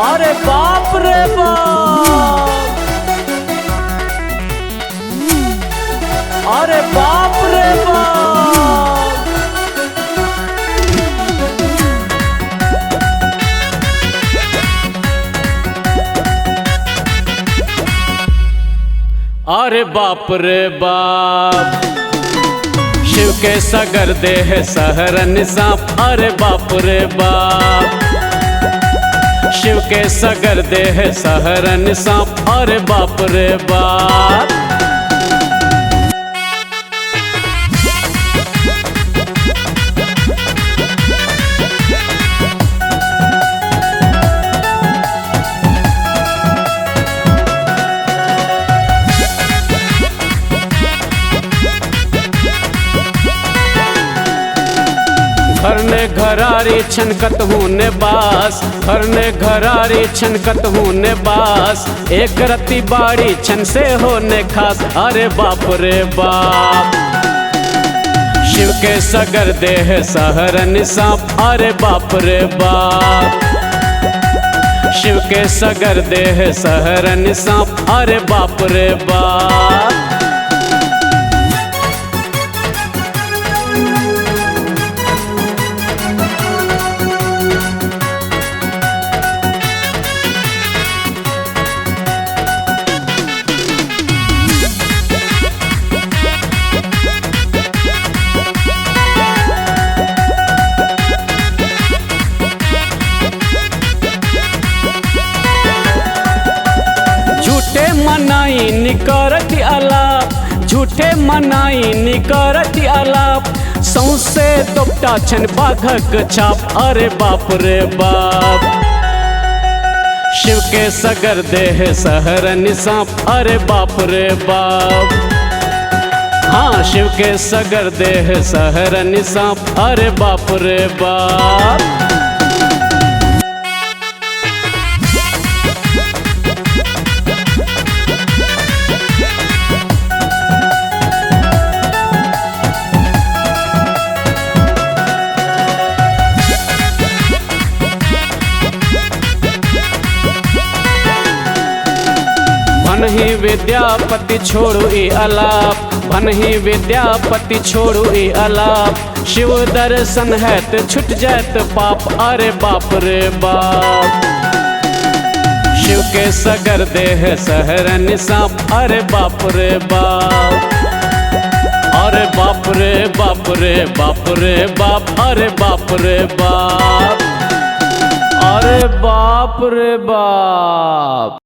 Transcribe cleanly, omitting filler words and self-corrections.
अरे बाप रे बाप, अरे बाप रे बाप। अरे बाप रे बाप, शिव के सगर देह सहरन सांप। अरे बाप रे बाप, शिव के सगर देह सहरन सांप। अरे बाप रे बाप। घर ने घरारी छनकत हूँ ने बास, घर ने घरारी छनकत हूँ ने बास। एक रत्ती बाड़ी छन से होने खास। अरे बाप रे बाप, शिव के सगर देह सहरन सांप। अरे बाप रे बाप, शिव के सगर देह सहरन सांप। अरे बाप रे बाप। मनाई निकरती अलाप, झूठे मनाई निकरती अलाप। सौंसे दोपटा छन बाघक छाप। अरे बाप रे बाप, शिव के सगर देह सहरन सांप। अरे बाप रे बाप, हाँ शिव के सगर देह सहरन सांप। अरे बाप रे बाप। भनहि विद्यापति छोड़ू ई अलाप, भनहि विद्यापति छोड़ू ई अलाप। शिव दर्शन है तो छुट जात पाप। अरे बाप रे बाप, शिव के सगर देह सहरन सांप। अरे बाप रे बाप, अरे बाप रे बाप रे बाप रे बाप। अरे बाप रे बाप, अरे बाप रे बाप।